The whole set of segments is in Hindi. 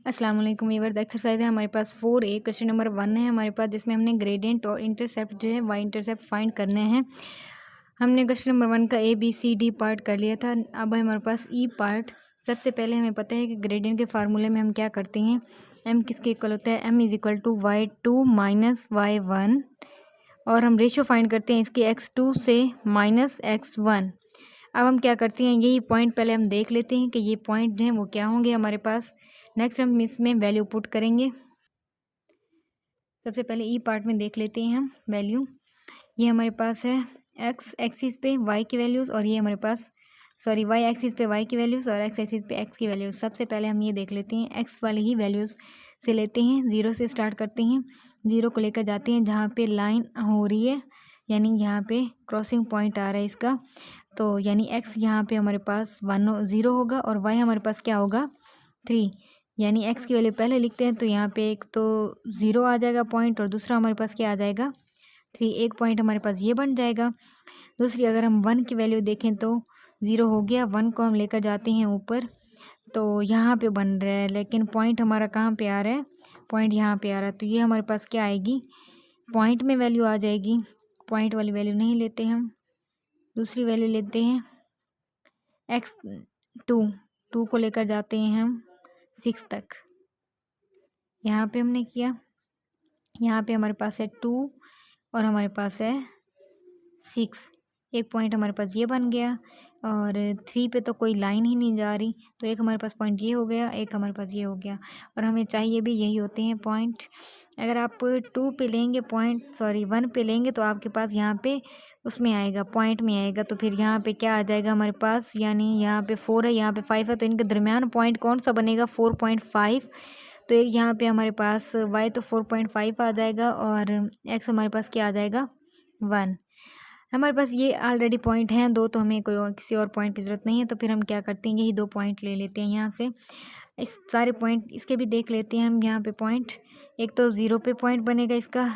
अस्सलाम वालेकुम व्यूअर्स। एक्सरसाइज है हमारे पास 4A। क्वेश्चन नंबर 1 है हमारे पास, जिसमें हमने ग्रेडियंट और इंटरसेप्ट जो है वाई इंटरसेप्ट फाइंड करने हैं। हमने क्वेश्चन नंबर 1 का ABCD पार्ट कर लिया था। अब हमारे पास ई पार्ट। सबसे पहले हमें पता है कि ग्रेडियंट के फार्मूले में हम क्या करते हैं, m किसके इक्वल होता है, m is equal to y2 minus y1, और हम रेशियो फाइंड करते हैं इसके x2 से माइनस x1। अब हम क्या करते हैं, यही पॉइंट पहले हम देख लेते हैं कि ये पॉइंट जो हैं वो क्या होंगे हमारे पास। नेक्स्ट हम इसमें वैल्यू पुट करेंगे। सबसे पहले ई पार्ट में देख लेते हैं हम वैल्यू। ये हमारे पास है एक्स एक्सिस पे वाई की वैल्यूज़, और ये हमारे पास वाई एक्सिस पे वाई की वैल्यूज़ और एक्स एक्सिस पे एक्स की वैल्यूज़। सबसे पहले हम ये देख लेते हैं, एक्स वाली ही वैल्यूज़ से लेते हैं, ज़ीरो से स्टार्ट करते हैं, ज़ीरो को लेकर जाते हैं जहाँ पे लाइन हो रही है, यानी यहाँ पे क्रॉसिंग पॉइंट आ रहा है इसका। तो यानी एक्स यहाँ पे हमारे पास 0 होगा और वाई हमारे पास क्या होगा 3। यानी एक्स की वैल्यू पहले लिखते हैं, तो यहाँ पे एक तो 0 आ जाएगा पॉइंट, और दूसरा हमारे पास क्या आ जाएगा 3। एक पॉइंट हमारे पास ये बन जाएगा। दूसरी अगर हम 1 की वैल्यू देखें तो 0 हो गया, 1 को हम लेकर जाते हैं ऊपर, तो यहाँ पे बन रहा है, लेकिन पॉइंट हमारा कहाँ पे आ रहा है, पॉइंट यहाँ पे आ रहा है। तो ये हमारे पास क्या आएगी, पॉइंट में वैल्यू आ जाएगी। पॉइंट वाली वैल्यू नहीं लेते हम, दूसरी वैल्यू लेते हैं x2 को लेकर जाते हैं हम 6 तक। यहाँ पे हमने किया, यहाँ पे हमारे पास है 2 और हमारे पास है 6। एक पॉइंट हमारे पास ये बन गया, और 3 पे तो कोई लाइन ही नहीं जा रही, तो एक हमारे पास पॉइंट ये हो गया, एक हमारे पास ये हो गया, और हमें चाहिए भी यही होते हैं पॉइंट। अगर आप 2 पे लेंगे पॉइंट 1 पे लेंगे तो आपके पास यहाँ पे उसमें आएगा, पॉइंट में आएगा, तो फिर यहाँ पे क्या आ जाएगा हमारे पास, यानी यहाँ पे 4 है, यहाँ पे 5 है, तो इनके दरमियान पॉइंट कौन सा बनेगा 4.5। तो एक यहाँ पे हमारे पास y तो 4.5 आ जाएगा, और x हमारे पास क्या आ जाएगा 1। हमारे पास ये ऑलरेडी पॉइंट हैं दो, तो हमें कोई और किसी और पॉइंट की ज़रूरत नहीं है। तो फिर हम क्या करते हैं, यही 2 पॉइंट ले लेते हैं यहाँ से। इस सारे पॉइंट इसके भी देख लेते हैं हम यहाँ पे पॉइंट। एक तो 0 पे पॉइंट बनेगा इसका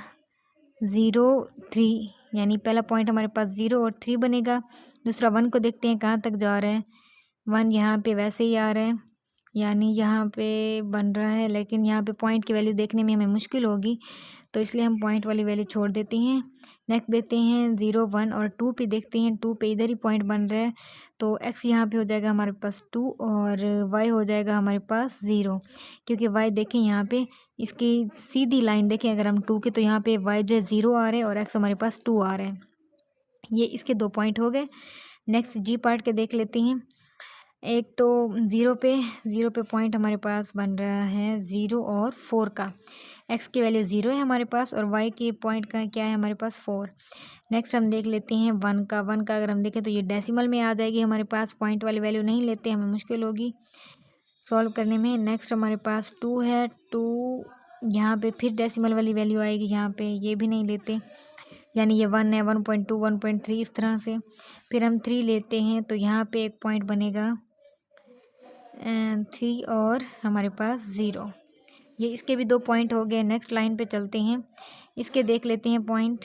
0 3, यानी पहला पॉइंट हमारे पास 0 और 3 बनेगा। दूसरा 1 को देखते हैं कहाँ तक जा रहा है, 1 यहाँ पे वैसे ही आ रहा है, यानी यहाँ पे बन रहा है, लेकिन यहाँ पे पॉइंट की वैल्यू देखने में हमें मुश्किल होगी, तो इसलिए हम पॉइंट वाली वैल्यू छोड़ देते हैं। नेक्स्ट देते हैं 0 1 और 2 पे देखते हैं, 2 पे इधर ही पॉइंट बन रहा है, तो x यहाँ पे हो जाएगा हमारे पास 2 और y हो जाएगा हमारे पास 0। क्योंकि y देखें यहाँ पे इसकी सीधी लाइन देखें, अगर हम 2 के, तो यहाँ पे y जो है 0 आ रहा है और x हमारे पास 2 आ रहा है। ये इसके 2 पॉइंट हो गए। नेक्स्ट जी पार्ट के देख लेते हैं। एक तो 0 पे पॉइंट हमारे पास बन रहा है 0 और 4 का। x की वैल्यू 0 है हमारे पास, और y के पॉइंट का क्या है हमारे पास 4। नेक्स्ट हम देख लेते हैं 1 का। 1 का अगर हम देखें तो ये डेसिमल में आ जाएगी हमारे पास, पॉइंट वाली वैल्यू नहीं लेते, हमें मुश्किल होगी सॉल्व करने में। नेक्स्ट हमारे पास 2 है, 2 यहाँ पे फिर डेसिमल वाली वैल्यू आएगी, यहाँ पे ये भी नहीं लेते, यानी ये 1 है, 1.2 1.3 इस तरह से। फिर हम 3 लेते हैं, तो यहाँ पे एक पॉइंट बनेगा 3 और हमारे पास 0। ये इसके भी 2 पॉइंट हो गए। नेक्स्ट लाइन पे चलते हैं, इसके देख लेते हैं पॉइंट।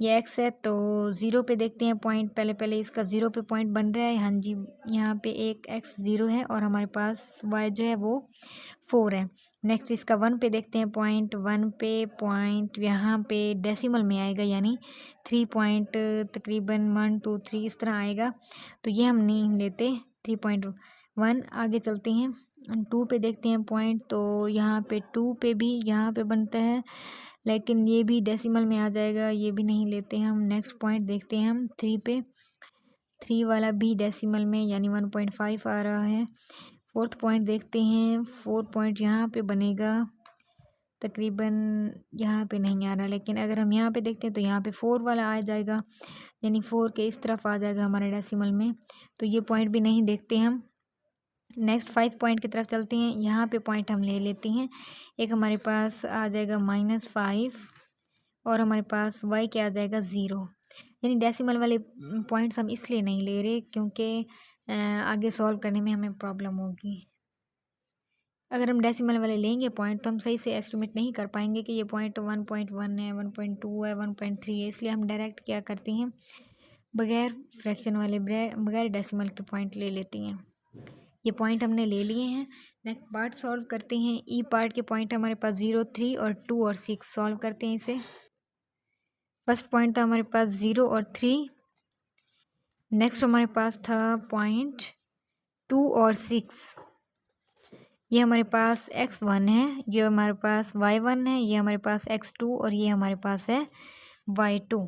ये x है, तो 0 पे देखते हैं पॉइंट। पहले इसका 0 पे पॉइंट बन रहा है, हाँ जी, यहाँ पे एक x 0 है, और हमारे पास y जो है वो 4 है। नेक्स्ट इसका 1 पे देखते हैं पॉइंट। 1 पे पॉइंट यहाँ पे डेसिमल में आएगा, यानी 3 पॉइंट तकरीबन 1 2 3 इस तरह आएगा, तो ये हम नहीं लेते 3.1। आगे चलते हैं, 2 पे देखते हैं पॉइंट, तो यहाँ पे 2 पे भी यहाँ पे बनता है, लेकिन ये भी डेसिमल में आ जाएगा, ये भी नहीं लेते हम। नेक्स्ट पॉइंट देखते हैं हम 3 पे, 3 वाला भी डेसिमल में, यानी 1.5 आ रहा है। फोर्थ पॉइंट देखते हैं, 4 पॉइंट यहाँ पे बनेगा, तकरीबन यहाँ पे नहीं आ रहा, लेकिन अगर हम यहाँ पे देखते हैं तो यहाँ पे 4 वाला आ जाएगा, यानी 4 के इस तरफ आ जाएगा हमारे डेसिमल में, तो ये पॉइंट भी नहीं देखते हम। नेक्स्ट 5 पॉइंट की तरफ चलते हैं, यहाँ पे पॉइंट हम ले लेते हैं। एक हमारे पास आ जाएगा -5, और हमारे पास y क्या आ जाएगा 0, यानी डेसिमल वाले पॉइंट्स हम इसलिए नहीं ले रहे क्योंकि आगे सॉल्व करने में हमें प्रॉब्लम होगी। अगर हम डेसिमल वाले लेंगे पॉइंट, तो हम सही से एस्टिमेट नहीं कर पाएंगे कि ये पॉइंट 1.1 है, 1.2 है, 1.3 है, इसलिए हम डायरेक्ट क्या करते हैं, बगैर फ्रैक्शन वाले बगैर डेसिमल के पॉइंट ले लेते हैं। ये पॉइंट हमने ले लिए हैं। नेक्स्ट पार्ट सॉल्व करते हैं। ई पार्ट के पॉइंट हमारे पास 0, 3 और 2 और 6। सॉल्व करते हैं इसे। फर्स्ट पॉइंट था हमारे पास 0 और 3। नेक्स्ट हमारे पास था पॉइंट 2 और 6। ये हमारे पास x1 है, ये हमारे पास y1 है, ये हमारे x x2 और ये हमारे पास है y2।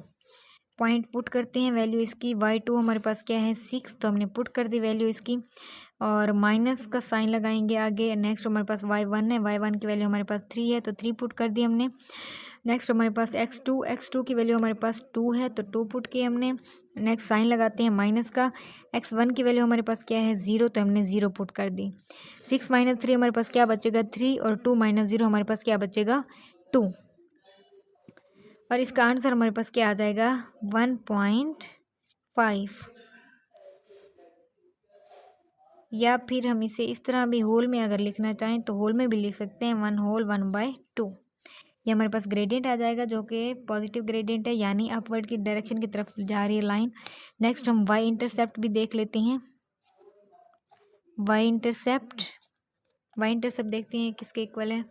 पॉइंट पुट करते हैं। वैल्यू इसकी y2 हमारे पास क्या है 6, तो हमने पुट कर दी वैल्यू इसकी और माइनस का साइन लगाएंगे आगे। नेक्स्ट हमारे पास y1 है, y1 की वैल्यू हमारे पास 3 है तो 3 पुट कर दी हमने। नेक्स्ट हमारे पास x2 की वैल्यू हमारे पास 2 है तो 2 पुट किए हमने। नेक्स्ट साइन लगाते हैं माइनस का। x1 की वैल्यू हमारे पास क्या है 0, तो हमने 0 पुट कर दी। 6 - 3 हमारे पास क्या बचेगा 3 और 2 - 0 हमारे पास क्या बचेगा 2। और इसका आंसर हमारे पास क्या आ जाएगा 1.5। या फिर हम इसे इस तरह भी होल में अगर लिखना चाहें तो होल में भी लिख सकते हैं 1 होल 1/2। ये हमारे पास ग्रेडियंट आ जाएगा जो कि पॉजिटिव ग्रेडियंट है, यानी अपवर्ड की डायरेक्शन की तरफ जा रही है लाइन। नेक्स्ट हम वाई इंटरसेप्ट भी देख लेते हैं। वाई इंटरसेप्ट देखते हैं किसके इक्वल है।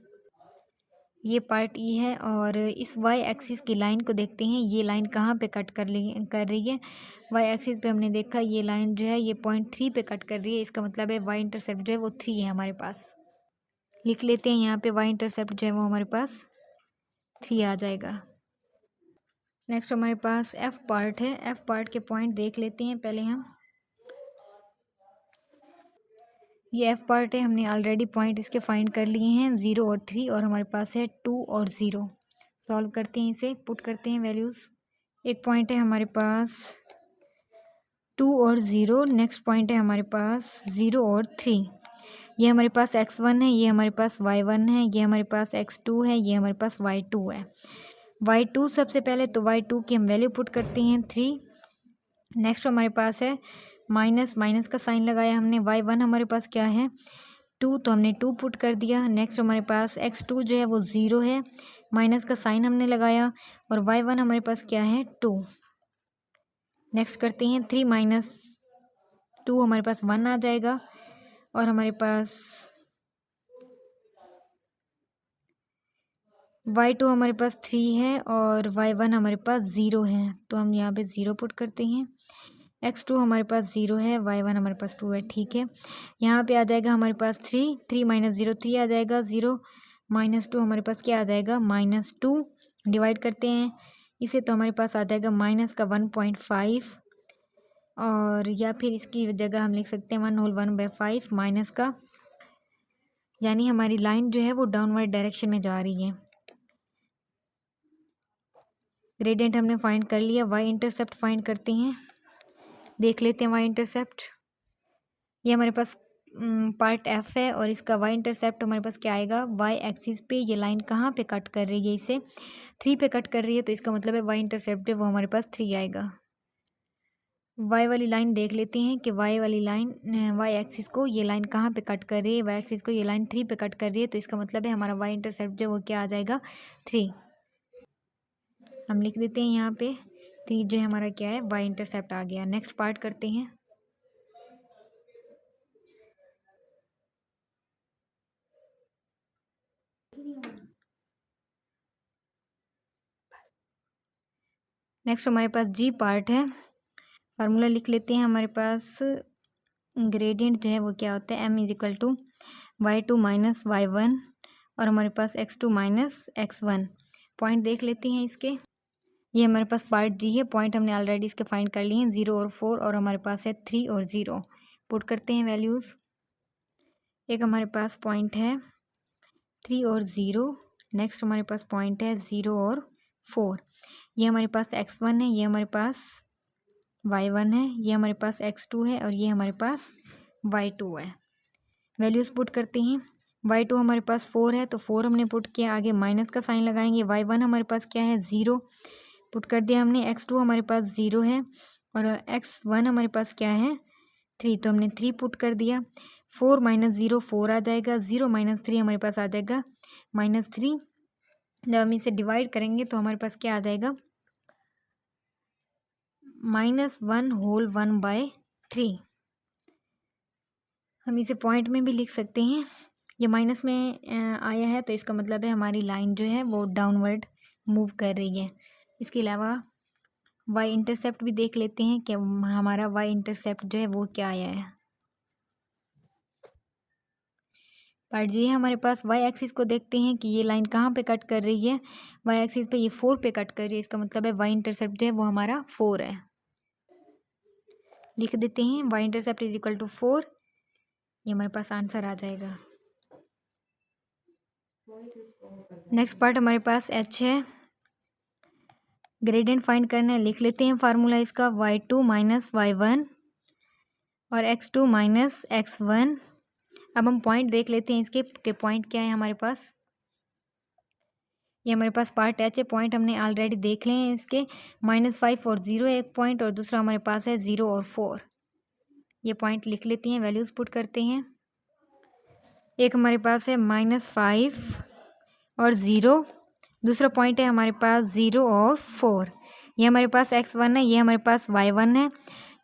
ये पार्ट ई है और इस वाई एक्सिस की लाइन को देखते हैं। ये लाइन कहाँ पे कट कर रही है। वाई एक्सिस पे हमने देखा ये लाइन जो है ये पॉइंट 3 पे कट कर रही है। इसका मतलब है वाई इंटरसेप्ट जो है वो 3 है हमारे पास। लिख लेते हैं यहाँ पे वाई इंटरसेप्ट जो है वो हमारे पास 3 आ जाएगा। नेक्स्ट हमारे पास एफ पार्ट है। एफ पार्ट के पॉइंट देख लेते हैं पहले हम। ये एफ पार्ट है, हमने ऑलरेडी पॉइंट इसके फाइंड कर लिए हैं 0 और 3 और हमारे पास है 2 और 0। सॉल्व करते हैं इसे, पुट करते हैं वैल्यूज़। एक पॉइंट है हमारे पास 2 और 0। नेक्स्ट पॉइंट है हमारे पास 0 और 3। ये हमारे पास x1 है, ये हमारे पास y1 है, ये हमारे पास x2 है, ये हमारे पास y2 है। y2 सबसे पहले तो y2 की हम वैल्यू पुट करते हैं 3। नेक्स्ट हमारे पास है माइनस का साइन लगाया हमने। y1 हमारे पास क्या है 2, तो हमने 2 पुट कर दिया। नेक्स्ट हमारे पास x2 जो है वो 0 है, माइनस का साइन हमने लगाया और y1 हमारे पास क्या है 2। नेक्स्ट करते हैं 3 - 2 हमारे पास 1 आ जाएगा और हमारे पास y2 हमारे पास 3 है और y1 हमारे पास 0 है, तो हम यहाँ पे 0 पुट करते हैं। x2 हमारे पास 0 है, y1 हमारे पास 2 है, ठीक है। यहाँ पे आ जाएगा हमारे पास 3 - 0 3 आ जाएगा। 0 - 2 हमारे पास क्या आ जाएगा -2। डिवाइड करते हैं इसे तो हमारे पास आ जाएगा माइनस का 1.5 और या फिर इसकी जगह हम लिख सकते हैं 1 होल 1/5 माइनस का, यानी हमारी लाइन जो है वो डाउनवर्ड डायरेक्शन में जा रही है। ग्रेडियंट हमने फाइंड कर लिया। वाई इंटरसेप्ट फाइंड करते हैं, देख लेते हैं वाई इंटरसेप्ट। ये हमारे पास पार्ट एफ है और इसका वाई इंटरसेप्ट हमारे पास क्या आएगा वाई एक्सिस पे। ये लाइन कहाँ पे कट कर रही है, इसे 3 पे कट कर रही है, तो इसका मतलब है वाई इंटरसेप्ट है वो हमारे पास 3 आएगा। वाई वाली लाइन देख लेते हैं कि वाई वाली लाइन वाई एक्सिस को ये लाइन कहाँ पे कट कर रही है। वाई एक्सिस को ये लाइन 3 पे कट कर रही है, तो इसका मतलब है हमारा वाई इंटरसेप्ट जो वो क्या आ जाएगा 3। हम लिख देते हैं यहाँ पे 3 जो है हमारा क्या है वाई इंटरसेप्ट आ गया। नेक्स्ट पार्ट करते हैं। नेक्स्ट हमारे पास जी पार्ट है। फार्मूला लिख लेते हैं। हमारे पास ग्रेडियंट जो है वो क्या होता है m = y2 - y1 और हमारे पास x2 - x1। पॉइंट देख लेते हैं इसके। ये हमारे पास पार्ट जी है। पॉइंट हमने ऑलरेडी इसके फाइंड कर लिए हैं 0 और 4 और हमारे पास है 3 और 0। पुट करते हैं वैल्यूज़। एक हमारे पास पॉइंट है 3 और 0। नेक्स्ट हमारे पास पॉइंट है 0 और 4। ये हमारे पास x1 है, ये हमारे पास y1 है, ये हमारे पास x2 है और ये हमारे पास y2 है। वैल्यूज़ पुट करते हैं। y2 हमारे पास 4 है तो 4 हमने पुट किया, आगे माइनस का साइन लगाएंगे। y1 हमारे पास क्या है 0 पुट कर दिया हमने। x2 हमारे पास 0 है और x1 हमारे पास क्या है 3, तो हमने 3 पुट कर दिया। 4 - 0 4 आ जाएगा। 0 - 3 हमारे पास आ जाएगा -3। जब हम इसे डिवाइड करेंगे तो हमारे पास क्या आ जाएगा -1 होल 1/3। हम इसे पॉइंट में भी लिख सकते हैं। ये माइनस में आया है तो इसका मतलब है हमारी लाइन जो है वो डाउनवर्ड मूव कर रही है। इसके अलावा वाई इंटरसेप्ट भी देख लेते हैं कि हमारा वाई इंटरसेप्ट जो है वो क्या आया है। पार्ट जी हमारे पास वाई एक्सिस को देखते हैं कि ये लाइन कहाँ पे कट कर रही है। वाई एक्सिस पे ये 4 पे कट कर रही है, इसका मतलब है वाई इंटरसेप्ट जो है वो हमारा 4 है। लिख देते हैं y intercept is equal to 4। ये हमारे पास आंसर आ जाएगा। नेक्स्ट पार्ट हमारे पास एच है। ग्रेडियंट फाइंड करना है, लिख लेते हैं फार्मूला इसका y2 माइनस y1 और x2 माइनस x1। अब हम पॉइंट देख लेते हैं इसके कि पॉइंट क्या है हमारे पास। ये हमारे पास पार्ट एच है, पॉइंट हमने ऑलरेडी देख लिए हैं इसके। -5 और 0 एक पॉइंट और दूसरा हमारे पास है 0 और 4। ये पॉइंट लिख लेते हैं, वैल्यूज़ पुट करते हैं। एक हमारे पास है -5 और 0, दूसरा पॉइंट है हमारे पास 0 और 4। ये हमारे पास x1 है, ये हमारे पास y1 है,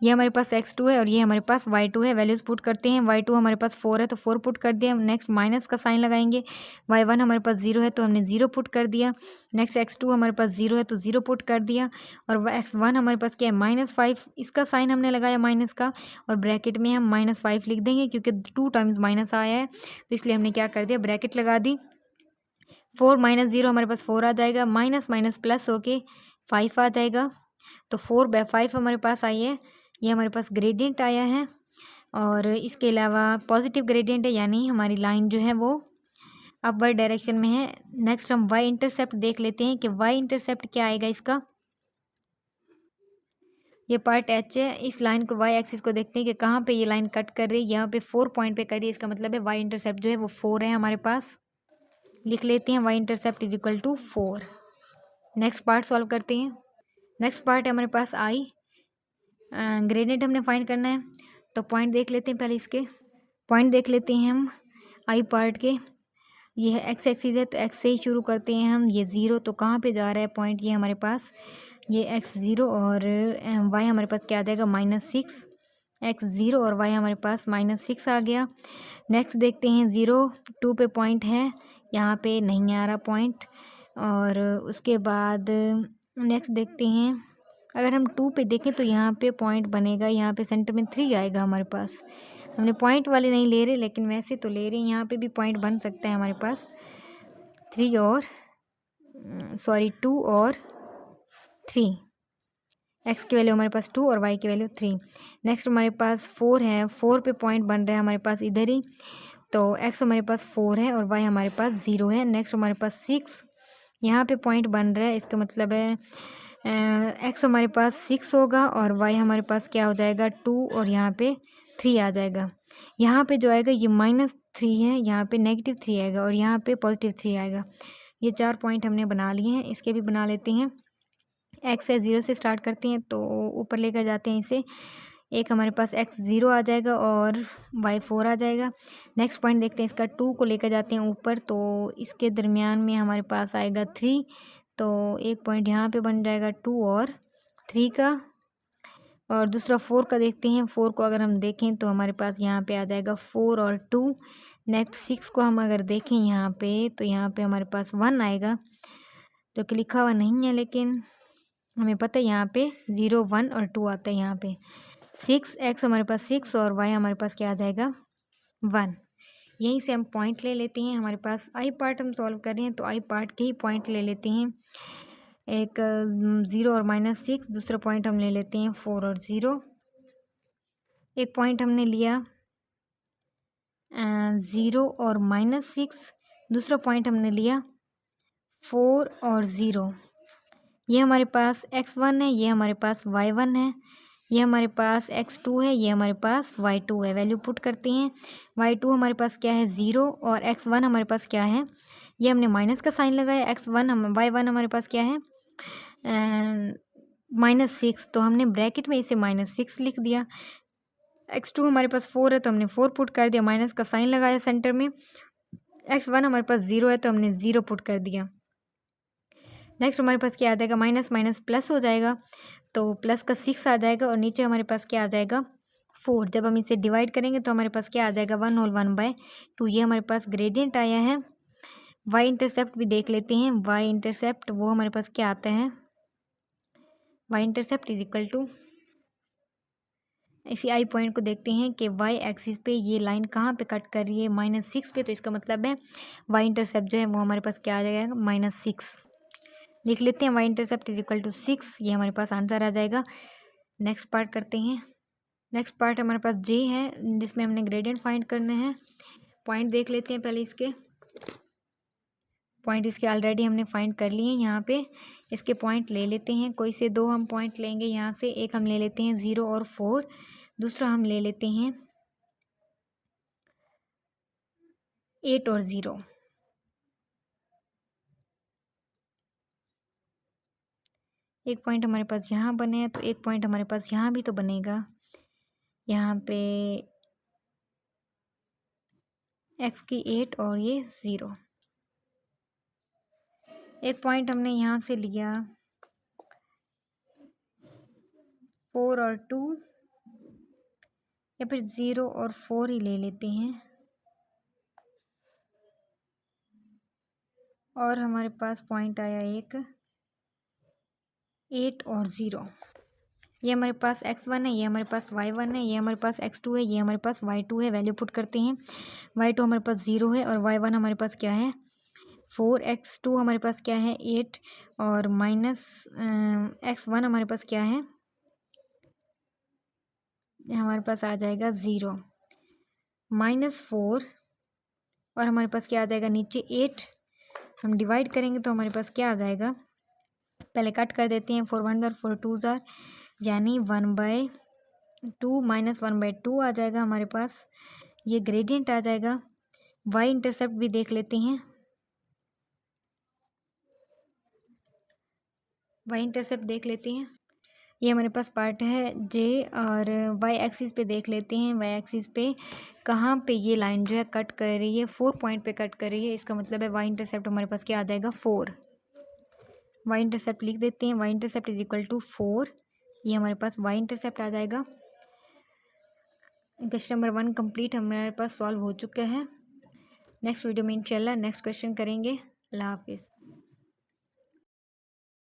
ये हमारे पास x2 है और ये हमारे पास y2 है। वैल्यूज़ पुट करते हैं। y2 हमारे पास 4 है तो 4 पुट कर दिया। नेक्स्ट माइनस का साइन लगाएंगे। y1 हमारे पास 0 है तो हमने 0 पुट कर दिया। नेक्स्ट x2 हमारे पास 0 है तो 0 पुट कर दिया। और x1 हमारे पास क्या है -5, इसका साइन हमने लगाया माइनस का, और ब्रैकेट में हम -5 लिख देंगे क्योंकि 2 टाइम्स माइनस आया है तो इसलिए हमने क्या कर दिया, ब्रैकेट लगा दी। 4 माइनस 0 हमारे पास 4 आ जाएगा, माइनस माइनस प्लस होके 5 आ जाएगा। तो 4/5 हमारे पास आई है। ये हमारे पास ग्रेडियंट आया है और इसके अलावा पॉजिटिव ग्रेडियंट है, यानी हमारी लाइन जो है वो अपवर्ड डायरेक्शन में है। नेक्स्ट हम वाई इंटरसेप्ट देख लेते हैं कि वाई इंटरसेप्ट क्या आएगा इसका। ये पार्ट एच है। इस लाइन को वाई एक्सिस को देखते हैं कि कहाँ पे ये लाइन कट कर रही है। यहाँ पे 4 पॉइंट पे कर रही है, इसका मतलब है वाई इंटरसेप्ट जो है वो 4 है हमारे पास। लिख लेते हैं y intercept is equal to 4। Next part solve करते हैं। नेक्स्ट पार्ट है हमारे पास आई। ग्रेडियंट हमने फाइंड करना है तो पॉइंट देख लेते हैं। पहले इसके पॉइंट देख लेते हैं हम आई पार्ट के। ये है एक्स एक्सिस है तो एक्स से ही शुरू करते हैं हम। ये 0 तो कहाँ पे जा रहा है पॉइंट, ये हमारे पास ये x0 और y हमारे पास क्या आ जाएगा -6। x0 और y हमारे पास -6 आ गया। नेक्स्ट देखते हैं 0 2 पे पॉइंट है, यहाँ पे नहीं आ रहा पॉइंट। और उसके बाद नेक्स्ट देखते हैं, अगर हम 2 पे देखें तो यहाँ पे पॉइंट बनेगा, यहाँ पे सेंटर में 3 आएगा हमारे पास। हमने पॉइंट वाले नहीं ले रहे लेकिन वैसे तो ले रहे हैं, यहाँ पे भी पॉइंट बन सकता है हमारे पास 2 और 3। x की वैल्यू हमारे पास 2 और y की वैल्यू 3। नेक्स्ट हमारे पास 4 है, 4 पे पॉइंट बन रहा है हमारे पास इधर ही, तो x हमारे पास 4 है और y हमारे पास 0 है। नेक्स्ट हमारे पास 6, यहाँ पे पॉइंट बन रहा है, इसका मतलब है x हमारे पास 6 होगा और y हमारे पास क्या हो जाएगा 2 और यहाँ पे 3 आ जाएगा। यहाँ पे जो आएगा ये -3 है, यहाँ पे -3 आएगा और यहाँ पे +3 आएगा। ये 4 पॉइंट हमने बना लिए हैं। इसके भी बना लेते हैं। x है 0 से स्टार्ट करते हैं तो ऊपर लेकर जाते हैं इसे। एक हमारे पास x 0 आ जाएगा और y 4 आ जाएगा। नेक्स्ट पॉइंट देखते हैं, इसका 2 को लेकर जाते हैं ऊपर तो इसके दरमियान में हमारे पास आएगा 3, तो एक पॉइंट यहाँ पे बन जाएगा 2 और 3 का। और दूसरा 4 का देखते हैं। 4 को अगर हम देखें तो हमारे पास यहाँ पे आ जाएगा 4 और 2। नेक्स्ट 6 को हम अगर देखें यहाँ पे तो यहाँ पे हमारे पास 1 आएगा, जो कि लिखा हुआ नहीं है लेकिन हमें पता है यहाँ पे 0 1 और 2 आता है। यहाँ पे 6x हमारे पास 6 और y हमारे पास क्या आ जाएगा 1। यहीं से हम पॉइंट ले लेते हैं। हमारे पास आई पार्ट हम सॉल्व कर रहे हैं तो आई पार्ट के ही पॉइंट ले लेते हैं। एक 0 और -6, दूसरा पॉइंट हम ले लेते हैं 4 और 0। एक पॉइंट हमने लिया 0 और -6, दूसरा पॉइंट हमने लिया 4 और 0। ये हमारे पास x1 है, ये हमारे पास y1 है, ये हमारे पास x2 है, ये हमारे पास y2 है। वैल्यू पुट करते हैं। y2 हमारे पास क्या है 0 और x1 हमारे पास क्या है, ये हमने माइनस का साइन लगाया। y1 हमारे पास क्या है -6, तो हमने ब्रैकेट में इसे -6 लिख दिया। x2 हमारे पास 4 है तो हमने 4 पुट कर दिया, माइनस का साइन लगाया सेंटर में। x1 हमारे पास 0 है तो हमने 0 पुट कर दिया। नेक्स्ट हमारे पास क्या आ जाएगा, माइनस माइनस प्लस हो जाएगा तो प्लस का 6 आ जाएगा और नीचे हमारे पास क्या आ जाएगा 4। जब हम इसे डिवाइड करेंगे तो हमारे पास क्या आ जाएगा 1 होल 1/2। ये हमारे पास ग्रेडियंट आया है। वाई इंटरसेप्ट भी देख लेते हैं। वाई इंटरसेप्ट वो हमारे पास क्या आता है, y intercept is equal to, इसी आई पॉइंट को देखते हैं कि वाई एक्सिस पे ये लाइन कहाँ पे कट कर रही है, -6 पे। तो इसका मतलब है वाई इंटरसेप्ट जो है वो हमारे पास क्या आ जाएगा -6। लिख लेते हैं y intercept is equal to 6। ये हमारे पास आंसर आ जाएगा। नेक्स्ट पार्ट करते हैं। नेक्स्ट पार्ट हमारे पास जे है जिसमें हमने ग्रेडियंट फाइंड करने हैं। पॉइंट देख लेते हैं पहले इसके। पॉइंट इसके ऑलरेडी हमने फाइंड कर लिए हैं। यहाँ पे इसके पॉइंट ले लेते हैं। कोई से दो हम पॉइंट लेंगे यहाँ से। एक हम ले लेते हैं 0 और 4। दूसरा हम ले लेते हैं 8 और 0। एक पॉइंट हमारे पास यहाँ बने हैं तो एक पॉइंट हमारे पास यहाँ भी तो बनेगा। यहाँ पे x की 8 और ये 0। एक पॉइंट हमने यहाँ से लिया 4 और 2, या फिर 0 और 4 ही ले लेते हैं। और हमारे पास पॉइंट आया एक 8 और 0। ये हमारे पास x1 है, ये हमारे पास y1 है, ये हमारे पास x2 है, ये हमारे पास y2 है। वैल्यू पुट करते हैं। y2 हमारे पास 0 है और y1 हमारे पास क्या है 4। x2 हमारे पास क्या है 8 और माइनस x1 हमारे पास क्या है, हमारे पास आ जाएगा 0 -4 और हमारे पास क्या आ जाएगा नीचे 8। हम डिवाइड करेंगे तो हमारे पास क्या आ जाएगा, पहले कट कर देते हैं। 4 1 और 4 2 जार, यानी 1/2 -1/2 आ जाएगा हमारे पास। ये ग्रेडियंट आ जाएगा। वाई इंटरसेप्ट भी देख लेते हैं। वाई इंटरसेप्ट देख लेते हैं। ये हमारे पास पार्ट है जे। और वाई एक्सिस पे देख लेते हैं। वाई एक्सिस पे कहाँ पे ये लाइन जो है कट कर रही है, 4 पॉइंट पे कट कर रही है। इसका मतलब है वाई इंटरसेप्ट हमारे पास क्या आ जाएगा 4। वाई इंटरसेप्ट लिख देते हैं। Y intercept is equal to 4। ये हमारे पास वाई इंटरसेप्ट आ जाएगा। क्वेश्चन नंबर 1 कंप्लीट हमारे पास सॉल्व हो चुका है। नेक्स्ट वीडियो में इंशाल्लाह नेक्स्ट क्वेश्चन करेंगे। अल्लाह हाफिज़।